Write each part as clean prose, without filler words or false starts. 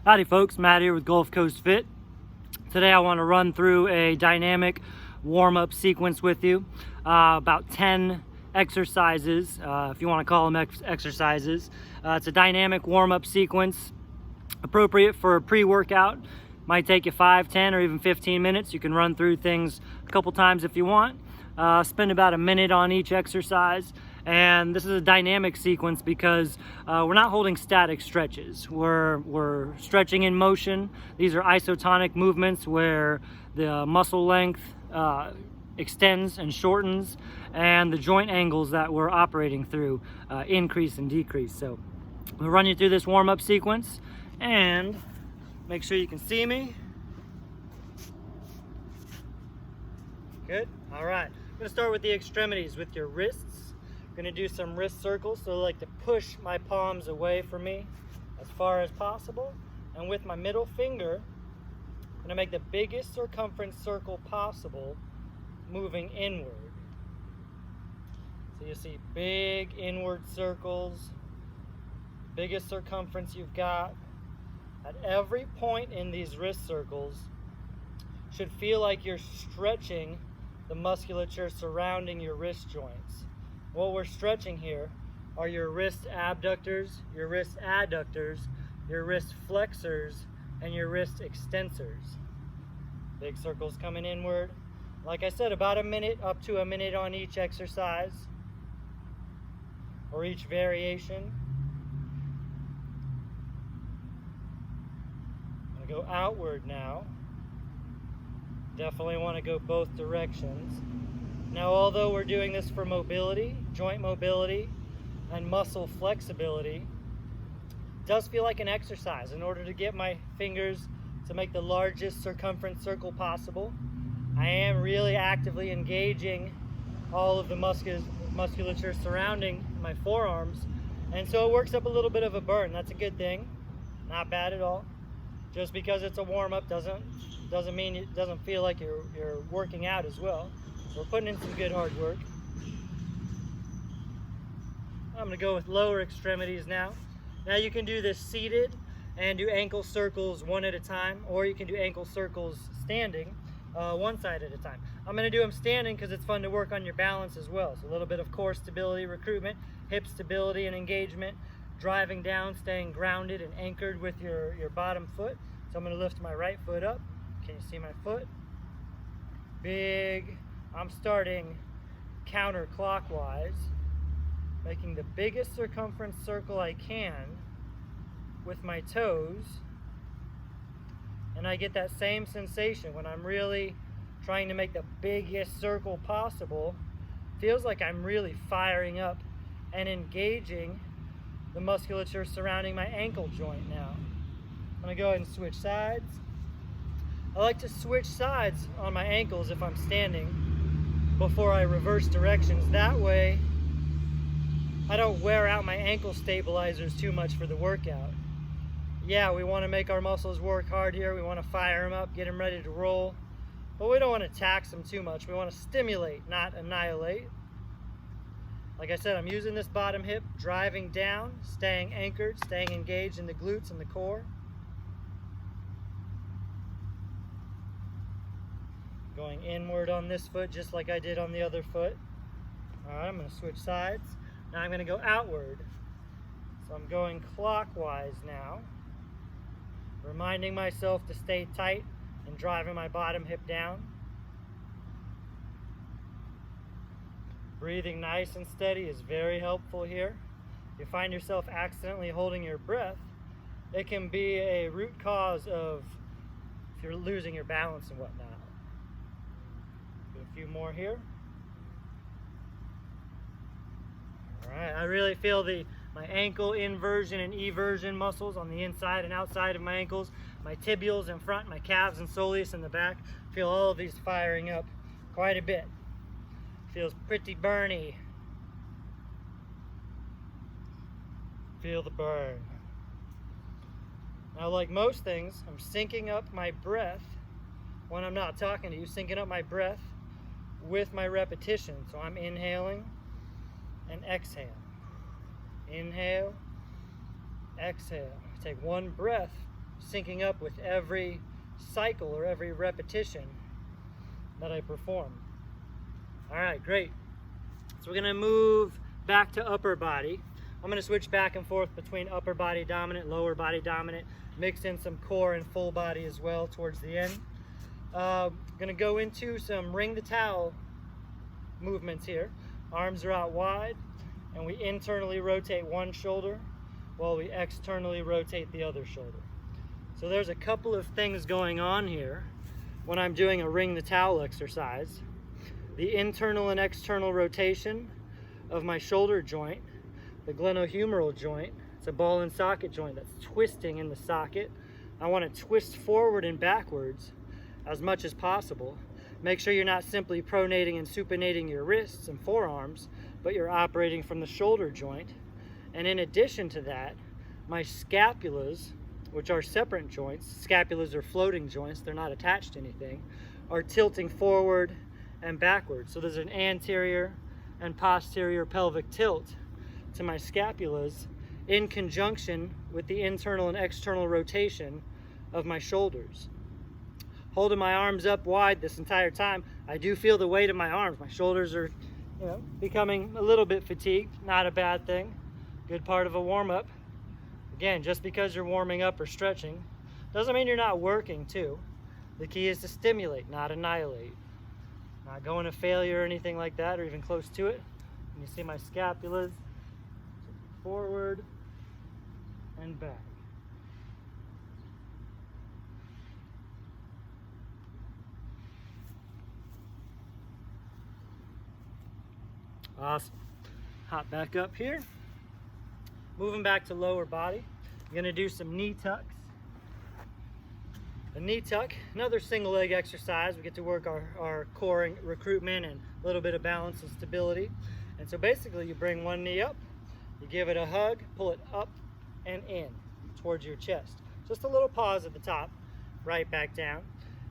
Howdy folks, Matt here with Gulf Coast Fit. Today I want to run through a dynamic warm-up sequence with you. About 10 exercises, if you want to call them exercises. It's a dynamic warm-up sequence appropriate for a pre-workout. Might take you 5, 10, or even 15 minutes. You can run through things a couple times if you want. Spend about a minute on each exercise. And this is a dynamic sequence because we're not holding static stretches. We're stretching in motion. These are isotonic movements where the muscle length extends and shortens, and the joint angles that we're operating through increase and decrease. So we'll run you through this warm-up sequence and make sure you can see me. Good. All right. I'm going to start with the extremities with your wrists. I'm going to do some wrist circles, so I like to push my palms away from me as far as possible. And with my middle finger, I'm going to make the biggest circumference circle possible, moving inward. So you see big inward circles, biggest circumference you've got. At every point in these wrist circles, should feel like you're stretching the musculature surrounding your wrist joints. What we're stretching here are your wrist abductors, your wrist adductors, your wrist flexors, and your wrist extensors. Big circles coming inward. Like I said, about a minute, up to a minute on each exercise or each variation. I'm going to go outward now. Definitely want to go both directions. Now, although we're doing this for mobility, joint mobility, and muscle flexibility, it does feel like an exercise. In order to get my fingers to make the largest circumference circle possible, I am really actively engaging all of the musculature surrounding my forearms, and so it works up a little bit of a burn. That's a good thing. Not bad at all. Just because it's a warm-up doesn't mean it doesn't feel like you're working out as well. We're putting in some good hard work. I'm going to go with lower extremities now. Now you can do this seated and do ankle circles one at a time, or you can do ankle circles standing, one side at a time. I'm going to do them standing because it's fun to work on your balance as well. So a little bit of core stability, recruitment, hip stability and engagement, driving down, staying grounded and anchored with your bottom foot. So I'm going to lift my right foot up. Can you see my foot? Big. I'm starting counterclockwise, making the biggest circumference circle I can with my toes, and I get that same sensation when I'm really trying to make the biggest circle possible. Feels like I'm really firing up and engaging the musculature surrounding my ankle joint now. I'm going to go ahead and switch sides. I like to switch sides on my ankles if I'm standing before I reverse directions. That way I don't wear out my ankle stabilizers too much for the workout. Yeah, we want to make our muscles work hard here. We want to fire them up, get them ready to roll, but we don't want to tax them too much. We want to stimulate, not annihilate. Like I said, I'm using this bottom hip, driving down, staying anchored, staying engaged in the glutes and the core. Going inward on this foot just like I did on the other foot. All right, I'm going to switch sides. Now I'm going to go outward. So I'm going clockwise now, reminding myself to stay tight and driving my bottom hip down. Breathing nice and steady is very helpful here. If you find yourself accidentally holding your breath, it can be a root cause of if you're losing your balance and whatnot. Do a few more here. All right, I really feel my ankle inversion and eversion muscles on the inside and outside of my ankles, my tibials in front, my calves and soleus in the back. Feel all of these firing up quite a bit. Feels pretty burny. Feel the burn. Now, like most things, I'm syncing up my breath when I'm not talking to you, syncing up my breath with my repetition. So I'm inhaling and exhale. Inhale, exhale. Take one breath syncing up with every cycle or every repetition that I perform. All right, great. So we're gonna move back to upper body. I'm gonna switch back and forth between upper body dominant, lower body dominant, mix in some core and full body as well towards the end. Gonna go into some ring the towel movements here. Arms are out wide, and we internally rotate one shoulder while we externally rotate the other shoulder. So there's a couple of things going on here when I'm doing a ring the towel exercise. The internal and external rotation of my shoulder joint, the glenohumeral joint, it's a ball and socket joint that's twisting in the socket. I want to twist forward and backwards as much as possible. Make sure you're not simply pronating and supinating your wrists and forearms, but you're operating from the shoulder joint. And in addition to that, my scapulas, which are separate joints, scapulas are floating joints, they're not attached to anything, are tilting forward and backwards. So there's an anterior and posterior pelvic tilt to my scapulas in conjunction with the internal and external rotation of my shoulders. Holding my arms up wide this entire time, I do feel the weight of my arms. My shoulders are, becoming a little bit fatigued. Not a bad thing. Good part of a warm-up. Again, just because you're warming up or stretching doesn't mean you're not working too. The key is to stimulate, not annihilate. Not going to failure or anything like that, or even close to it. And you see my scapulas forward and back. Awesome. Hop back up here. Moving back to lower body. I'm going to do some knee tucks. A knee tuck, another single leg exercise. We get to work our core and recruitment and a little bit of balance and stability. And so basically you bring one knee up, you give it a hug, pull it up and in towards your chest. Just a little pause at the top, right back down.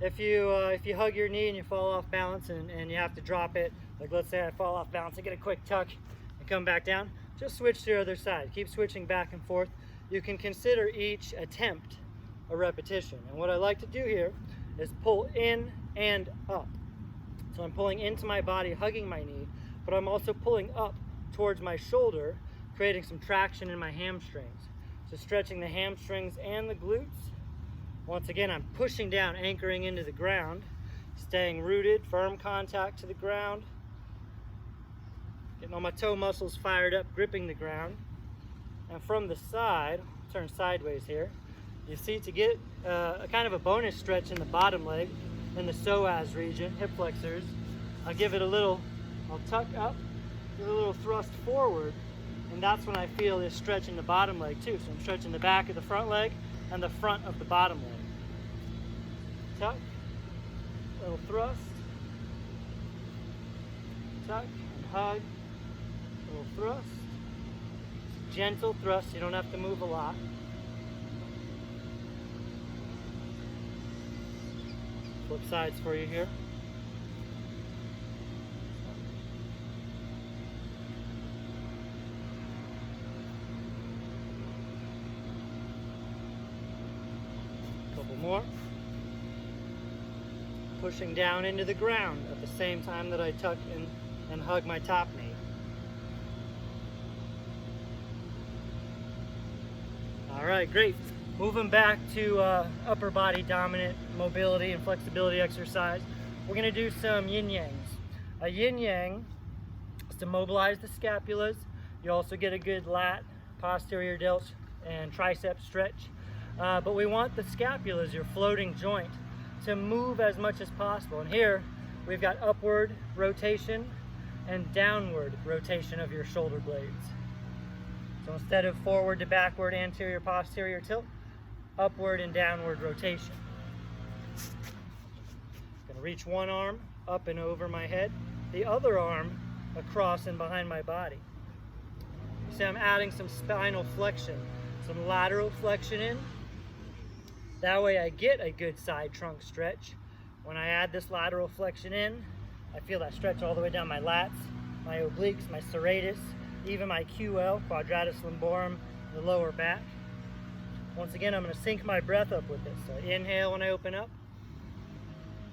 If you hug your knee and you fall off balance and you have to drop it, like let's say I fall off balance, I get a quick tuck and come back down, just switch to the other side. Keep switching back and forth. You can consider each attempt a repetition. And what I like to do here is pull in and up. So I'm pulling into my body, hugging my knee, but I'm also pulling up towards my shoulder, creating some traction in my hamstrings. So stretching the hamstrings and the glutes. Once again, I'm pushing down, anchoring into the ground, staying rooted, firm contact to the ground, getting all my toe muscles fired up, gripping the ground. And from the side, turn sideways here, you see to get a kind of a bonus stretch in the bottom leg, in the psoas region, hip flexors, I'll tuck up, give a little thrust forward, and that's when I feel this stretch in the bottom leg too. So I'm stretching the back of the front leg and the front of the bottom leg. Tuck, little thrust, tuck and hug, little thrust, gentle thrust, you don't have to move a lot. Flip sides for you here. Couple more. Pushing down into the ground at the same time that I tuck and hug my top knee. All right, great. Moving back to upper body dominant mobility and flexibility exercise. We're gonna do some yin yangs. A yin yang is to mobilize the scapulas. You also get a good lat, posterior delt, and tricep stretch. But we want the scapulas, your floating joint, to move as much as possible. And here we've got upward rotation and downward rotation of your shoulder blades. So instead of forward to backward, anterior, posterior tilt, upward and downward rotation. Gonna reach one arm up and over my head, the other arm across and behind my body. So I'm adding some spinal flexion, some lateral flexion in. That way I get a good side trunk stretch. When I add this lateral flexion in, I feel that stretch all the way down my lats, my obliques, my serratus, even my QL, quadratus lumborum, the lower back. Once again, I'm going to sync my breath up with this. So inhale when I open up.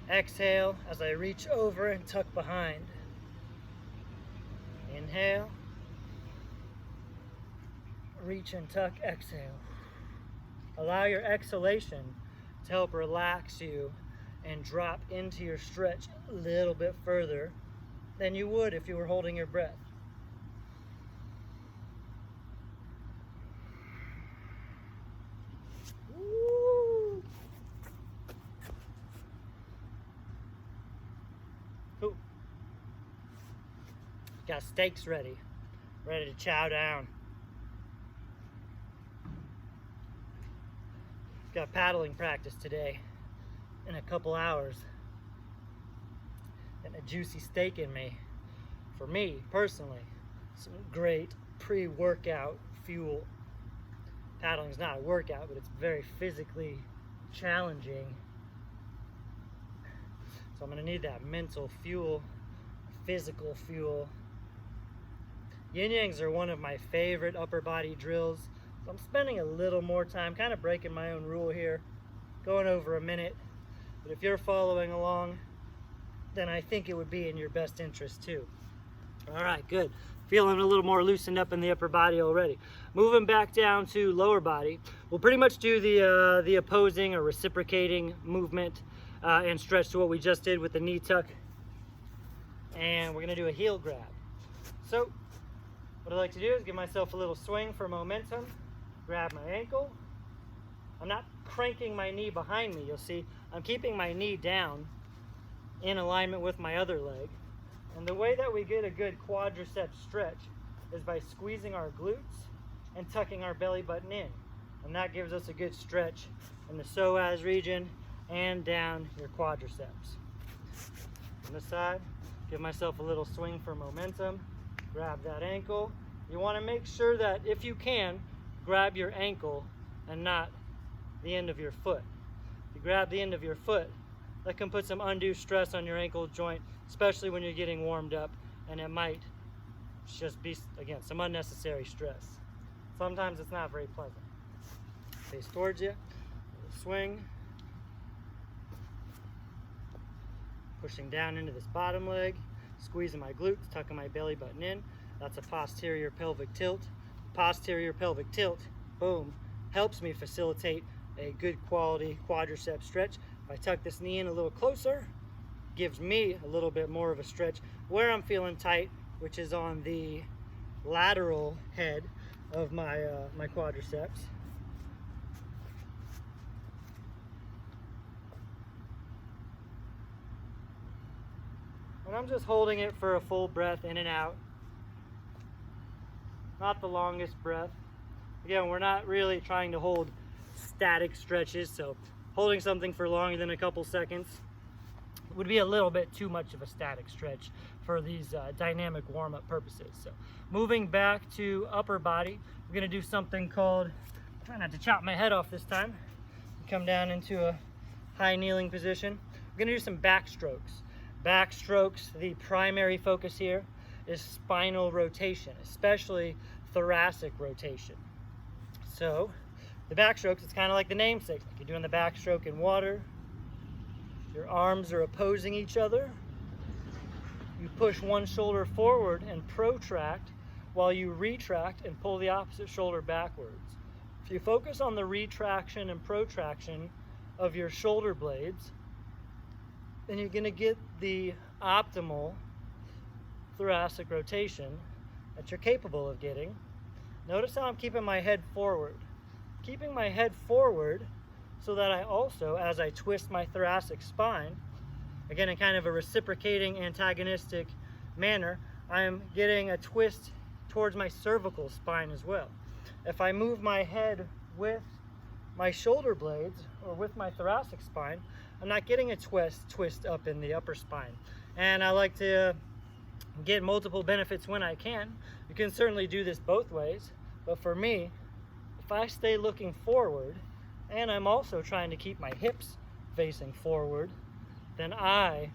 Exhale as I reach over and tuck behind. Inhale. Reach and tuck, exhale. Allow your exhalation to help relax you and drop into your stretch a little bit further than you would if you were holding your breath. Woo. Ooh. Got steaks ready to chow down. Got paddling practice today in a couple hours, and a juicy steak in me. For me personally, some great pre-workout fuel. Paddling is not a workout, but it's very physically challenging, so I'm going to need that mental fuel, physical fuel. Yin Yangs are one of my favorite upper body drills. So I'm spending a little more time, kind of breaking my own rule here, going over a minute. But if you're following along, then I think it would be in your best interest too. All right, good. Feeling a little more loosened up in the upper body already. Moving back down to lower body, we'll pretty much do the opposing or reciprocating movement and stretch to what we just did with the knee tuck. And we're gonna do a heel grab. So what I like to do is give myself a little swing for momentum. Grab my ankle. I'm not cranking my knee behind me. You'll see I'm keeping my knee down in alignment with my other leg. And the way that we get a good quadricep stretch is by squeezing our glutes and tucking our belly button in. And that gives us a good stretch in the psoas region and down your quadriceps. On this side, give myself a little swing for momentum. Grab that ankle. You want to make sure that if you can, grab your ankle and not the end of your foot. If you grab the end of your foot, that can put some undue stress on your ankle joint, especially when you're getting warmed up, and it might just be, again, some unnecessary stress. Sometimes it's not very pleasant. Face towards you, swing, pushing down into this bottom leg, squeezing my glutes, tucking my belly button in. That's a posterior pelvic tilt. Posterior pelvic tilt, boom, helps me facilitate a good quality quadricep stretch. If I tuck this knee in a little closer, gives me a little bit more of a stretch where I'm feeling tight, which is on the lateral head of my my quadriceps. And I'm just holding it for a full breath in and out. Not the longest breath. Again, we're not really trying to hold static stretches, so holding something for longer than a couple seconds would be a little bit too much of a static stretch for these dynamic warm-up purposes. So moving back to upper body, we're going to do something called, try not to chop my head off this time, come down into a high kneeling position. We're going to do some backstrokes. Backstrokes, the primary focus here is spinal rotation, especially thoracic rotation. So the backstrokes, it's kind of like the namesake. Like you're doing the backstroke in water. Your arms are opposing each other. You push one shoulder forward and protract while you retract and pull the opposite shoulder backwards. If you focus on the retraction and protraction of your shoulder blades, then you're going to get the optimal thoracic rotation that you're capable of getting. Notice how I'm keeping my head forward. Keeping my head forward so that I also, as I twist my thoracic spine, again in kind of a reciprocating antagonistic manner, I am getting a twist towards my cervical spine as well. If I move my head with my shoulder blades or with my thoracic spine, I'm not getting a twist up in the upper spine. And I like to get multiple benefits when I can. You can certainly do this both ways, but for me, if I stay looking forward and I'm also trying to keep my hips facing forward, then I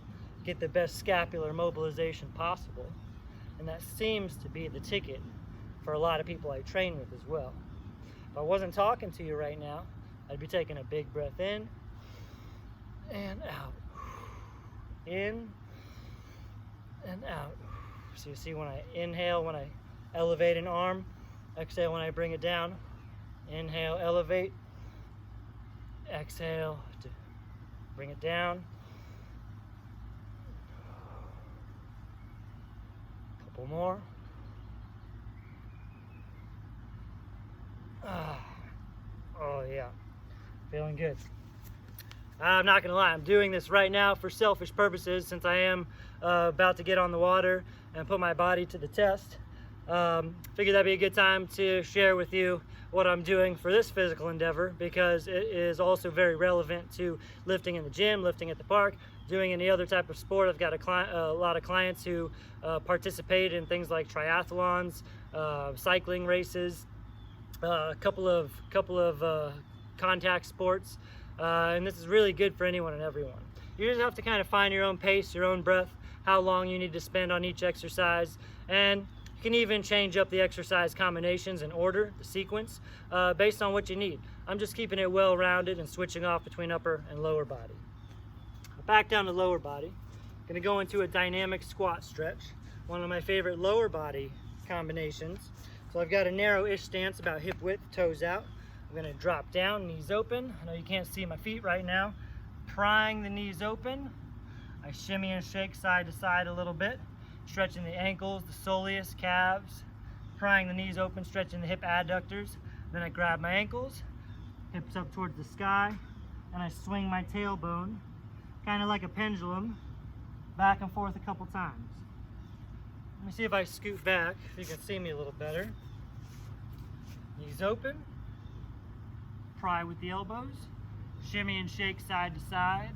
get the best scapular mobilization possible. And that seems to be the ticket for a lot of people I train with as well. If I wasn't talking to you right now, I'd be taking a big breath in and out. In and out. So you see when I inhale, when I elevate an arm, exhale when I bring it down. Inhale, elevate. Exhale to bring it down. Couple more. Oh yeah, feeling good. I'm not gonna lie, I'm doing this right now for selfish purposes since I am about to get on the water and put my body to the test. Figured that'd be a good time to share with you what I'm doing for this physical endeavor, because it is also very relevant to lifting in the gym, lifting at the park, doing any other type of sport. I've got a lot of clients who participate in things like triathlons, cycling races, a couple of contact sports, and this is really good for anyone and everyone. You just have to kind of find your own pace, your own breath, how long you need to spend on each exercise, and you can even change up the exercise combinations and order, the sequence, based on what you need. I'm just keeping it well-rounded and switching off between upper and lower body. Back down to lower body. I'm gonna go into a dynamic squat stretch, one of my favorite lower body combinations. So I've got a narrow-ish stance, about hip width, toes out. I'm gonna drop down, knees open. I know you can't see my feet right now. Prying the knees open. I shimmy and shake side to side a little bit, stretching the ankles, the soleus, calves, prying the knees open, stretching the hip adductors. Then I grab my ankles, hips up towards the sky, and I swing my tailbone, kind of like a pendulum, back and forth a couple times. Let me see if I scoot back so you can see me a little better. Knees open, pry with the elbows, shimmy and shake side to side,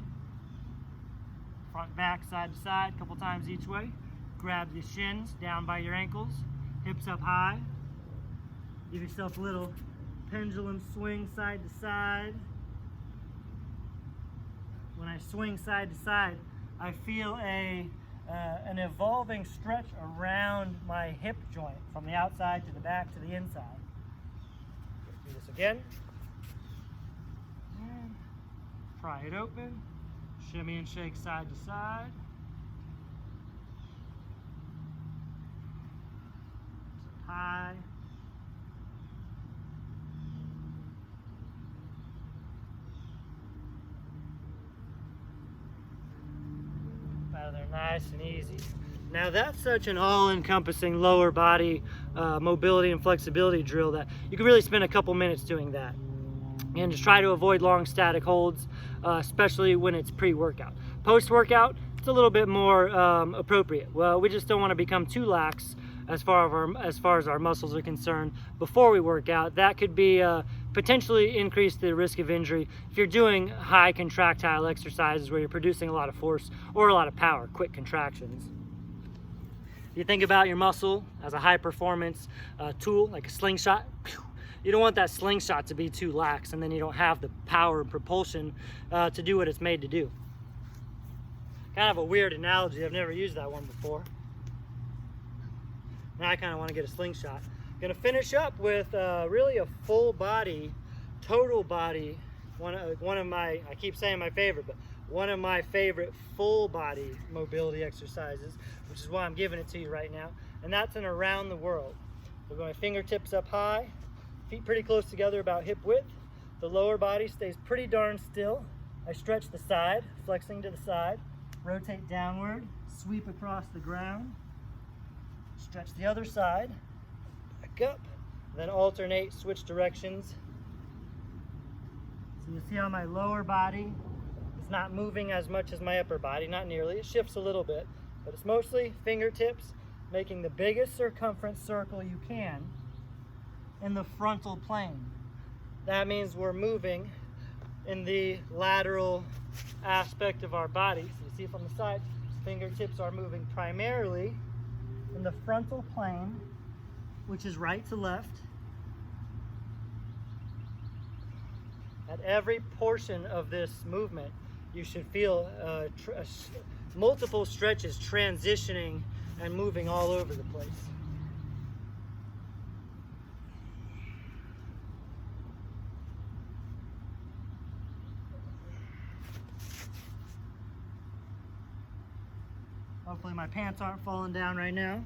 front, back, side to side, a couple times each way. Grab the shins down by your ankles, hips up high. Give yourself a little pendulum swing side to side. When I swing side to side, I feel an evolving stretch around my hip joint from the outside to the back to the inside. Do this again. And pry it open, shimmy and shake side to side. High. Out of there nice and easy. Now that's such an all-encompassing lower body mobility and flexibility drill that you can really spend a couple minutes doing that. And just try to avoid long static holds, especially when it's pre-workout. Post-workout, it's a little bit more appropriate. Well, we just don't want to become too lax as far as our muscles are concerned before we work out. That could be potentially increase the risk of injury if you're doing high contractile exercises where you're producing a lot of force or a lot of power, quick contractions. If you think about your muscle as a high performance tool, like a slingshot, you don't want that slingshot to be too lax, and then you don't have the power and propulsion to do what it's made to do. Kind of a weird analogy, I've never used that one before. Now I kind of want to get a slingshot. Gonna finish up with really a full body, total body, one of my, I keep saying my favorite, but one of my favorite full body mobility exercises, which is why I'm giving it to you right now, and that's an around the world. We're going fingertips up high, feet pretty close together about hip width. The lower body stays pretty darn still. I stretch the side, flexing to the side, rotate downward, sweep across the ground, stretch the other side, back up, then alternate, switch directions. So you see how my lower body is not moving as much as my upper body, not nearly. It shifts a little bit, but it's mostly fingertips, making the biggest circumference circle you can in the frontal plane. That means we're moving in the lateral aspect of our body. So you see from the side, fingertips are moving primarily in the frontal plane, which is right to left. At every portion of this movement, you should feel multiple stretches transitioning and moving all over the place. Hopefully my pants aren't falling down right now.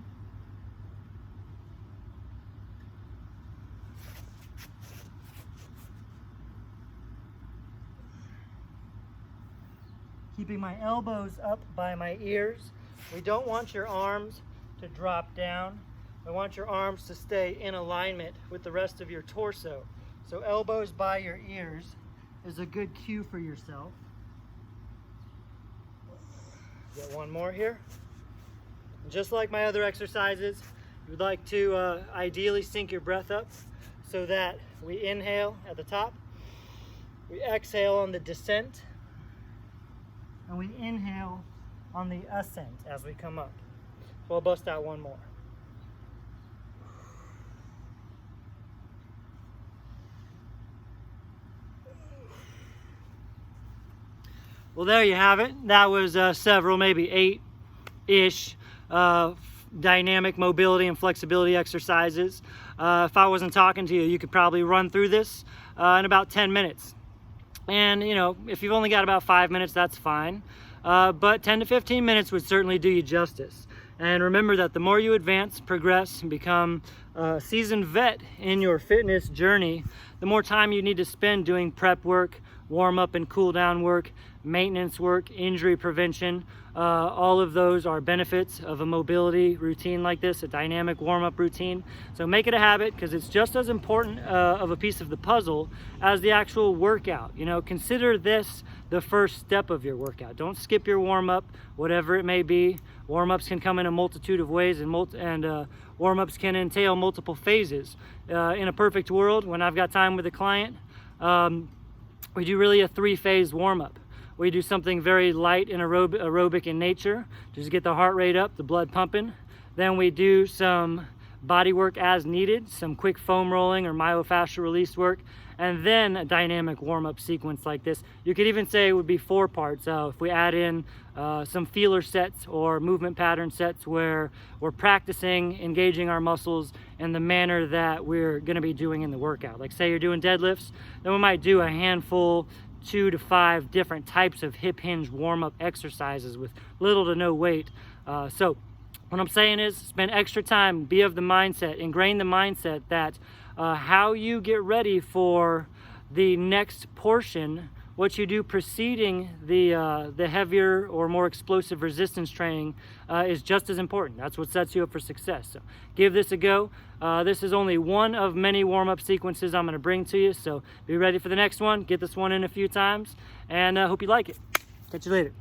Keeping my elbows up by my ears. We don't want your arms to drop down. We want your arms to stay in alignment with the rest of your torso. So elbows by your ears is a good cue for yourself. Get one more here. And just like my other exercises, you would like to ideally sync your breath up so that we inhale at the top, we exhale on the descent, and we inhale on the ascent as we come up. So I'll bust out one more. Well, there you have it. That was several, maybe 8-ish dynamic mobility and flexibility exercises. If I wasn't talking to you, you could probably run through this in about 10 minutes. And, you know, if you've only got about 5 minutes, that's fine. But 10 to 15 minutes would certainly do you justice. And remember that the more you advance, progress, and become a seasoned vet in your fitness journey, the more time you need to spend doing prep work, warm up and cool down work, maintenance work, injury prevention. All of those are benefits of a mobility routine like this, a dynamic warm-up routine. So make it a habit, because it's just as important of a piece of the puzzle as the actual workout. You know, consider this the first step of your workout. Don't skip your warm-up, whatever it may be. Warm-ups can come in a multitude of ways, and warm-ups can entail multiple phases. In a perfect world, when I've got time with a client, we do really a 3-phase warm-up. We do something very light and aerobic in nature, just to get the heart rate up, the blood pumping. Then we do some body work as needed, some quick foam rolling or myofascial release work, and then a dynamic warm-up sequence like this. You could even say it would be 4 parts. If we add in some feeler sets or movement pattern sets where we're practicing engaging our muscles in the manner that we're gonna be doing in the workout. Like say you're doing deadlifts, then we might do a handful, 2 to 5 different types of hip hinge warm-up exercises with little to no weight. So what I'm saying is spend extra time, be of the mindset, ingrain the mindset that how you get ready for the next portion, what you do preceding the heavier or more explosive resistance training is just as important. That's what sets you up for success. So give this a go. This is only one of many warm-up sequences I'm going to bring to you, so be ready for the next one. Get this one in a few times, and hope you like it. Catch you later.